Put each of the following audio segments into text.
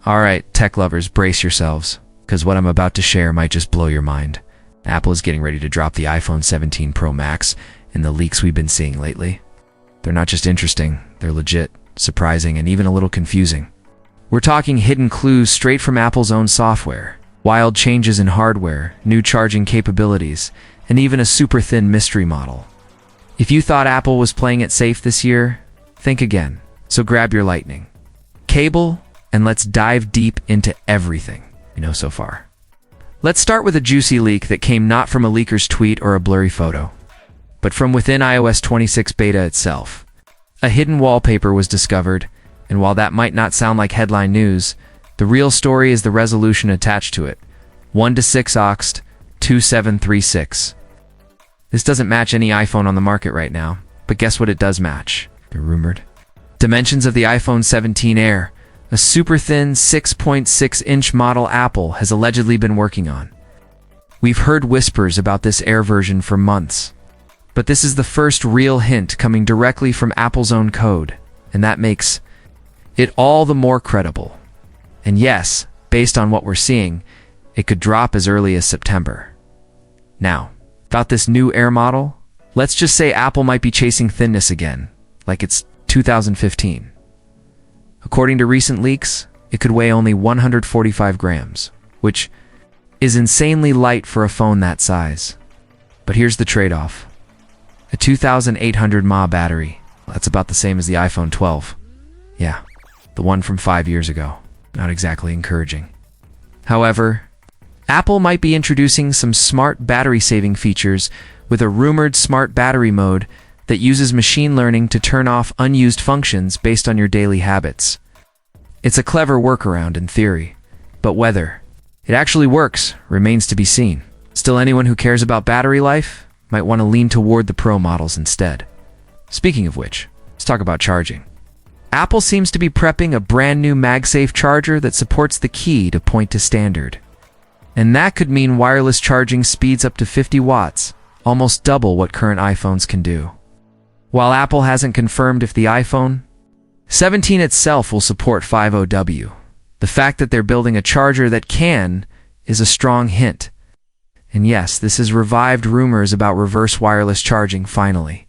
Alright, tech lovers, brace yourselves, because what I'm about to share might just blow your mind. Apple is getting ready to drop the iPhone 17 Pro Max, and the leaks we've been seeing lately. They're not just interesting, they're legit, surprising, and even a little confusing. We're talking hidden clues straight from Apple's own software, wild changes in hardware, new charging capabilities, and even a super thin mystery model. If you thought Apple was playing it safe this year, think again. So grab your lightning cable, and let's dive deep into everything we know so far. Let's start with a juicy leak that came not from a leaker's tweet or a blurry photo, but from within iOS 26 beta itself. A hidden wallpaper was discovered, and while that might not sound like headline news, the real story is the resolution attached to it, 1:6 oxt 2736. This doesn't match any iPhone on the market right now, but guess what it does match? They're rumored. Dimensions of the iPhone 17 Air, a super thin 6.6-inch model Apple has allegedly been working on. We've heard whispers about this Air version for months, but this is the first real hint coming directly from Apple's own code, and that makes it all the more credible. And yes, based on what we're seeing, it could drop as early as September. Now, about this new Air model, let's just say Apple might be chasing thinness again, like it's 2015. According to recent leaks, it could weigh only 145 grams, which is insanely light for a phone that size. But here's the trade-off. A 2,800 mAh battery. That's about the same as the iPhone 12. Yeah, the one from 5 years ago. Not exactly encouraging. However, Apple might be introducing some smart battery-saving features with a rumored smart battery mode that uses machine learning to turn off unused functions based on your daily habits. It's a clever workaround in theory, but whether it actually works remains to be seen. Still, anyone who cares about battery life might want to lean toward the Pro models instead. Speaking of which, let's talk about charging. Apple seems to be prepping a brand new MagSafe charger that supports the key to point to standard. And that could mean wireless charging speeds up to 50 watts, almost double what current iPhones can do. While Apple hasn't confirmed if the iPhone 17 itself will support 5.0W, the fact that they're building a charger that can is a strong hint. And yes, this has revived rumors about reverse wireless charging finally.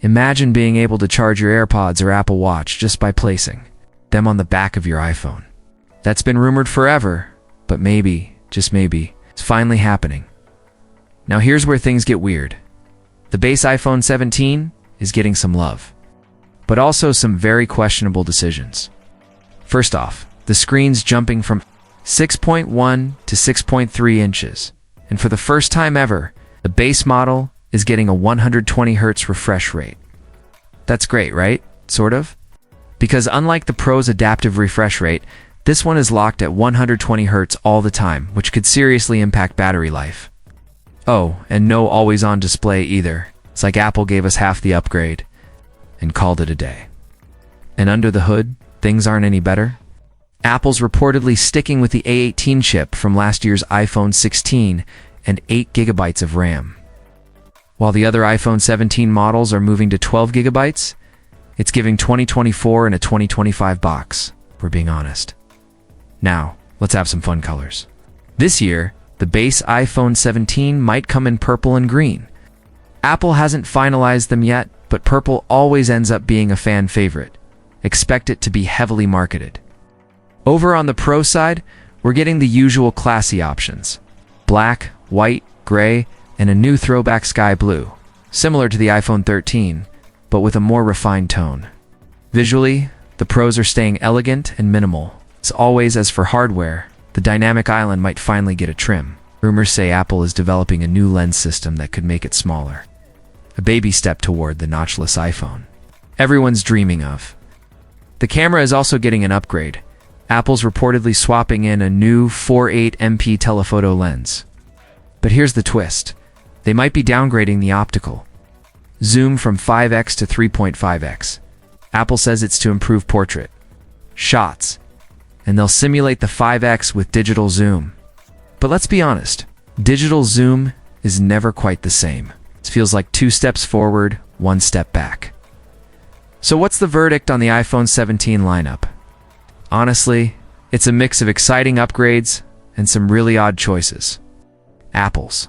Imagine being able to charge your AirPods or Apple Watch just by placing them on the back of your iPhone. That's been rumored forever, but maybe, just maybe, it's finally happening. Now here's where things get weird. The base iPhone 17 is getting some love, but also some very questionable decisions. First off, the screen's jumping from 6.1 to 6.3 inches, and for the first time ever, the base model is getting a 120 Hz refresh rate. That's great, right? Sort of? Because unlike the Pro's adaptive refresh rate, this one is locked at 120 Hz all the time, which could seriously impact battery life. Oh, and no always-on display either. It's like Apple gave us half the upgrade and called it a day. And under the hood, things aren't any better. Apple's reportedly sticking with the A18 chip from last year's iPhone 16 and 8 GB of RAM. While the other iPhone 17 models are moving to 12 GB, it's giving 2024 and a 2025 box, if we're being honest. Now, let's have some fun colors. This year, the base iPhone 17 might come in purple and green. Apple hasn't finalized them yet, but purple always ends up being a fan favorite. Expect it to be heavily marketed. Over on the Pro side, we're getting the usual classy options. Black, white, gray, and a new throwback sky blue, similar to the iPhone 13, but with a more refined tone. Visually, the Pros are staying elegant and minimal. As always, as for hardware, the dynamic island might finally get a trim. Rumors say Apple is developing a new lens system that could make it smaller. A baby step toward the notchless iPhone everyone's dreaming of. The camera is also getting an upgrade. Apple's reportedly swapping in a new 4.8 MP telephoto lens. But here's the twist. They might be downgrading the optical zoom from 5x to 3.5x. Apple says it's to improve portrait shots, and they'll simulate the 5x with digital zoom. But let's be honest, digital zoom is never quite the same. It feels like 2 steps forward, 1 step back. So what's the verdict on the iPhone 17 lineup? Honestly, It's a mix of exciting upgrades and some really odd choices. Apple's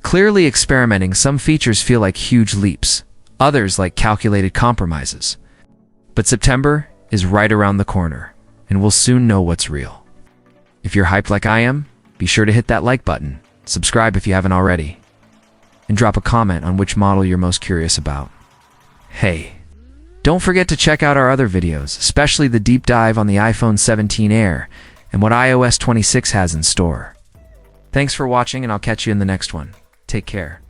clearly experimenting. Some features feel like huge leaps, others like calculated compromises. But September is right around the corner, and we'll soon know what's real. If you're hyped like I am, be sure to hit that like button, subscribe if you haven't already, and drop a comment on which model you're most curious about. Hey, don't forget to check out our other videos, especially the deep dive on the iPhone 17 Air and what iOS 26 has in store. Thanks for watching, and I'll catch you in the next one. Take care.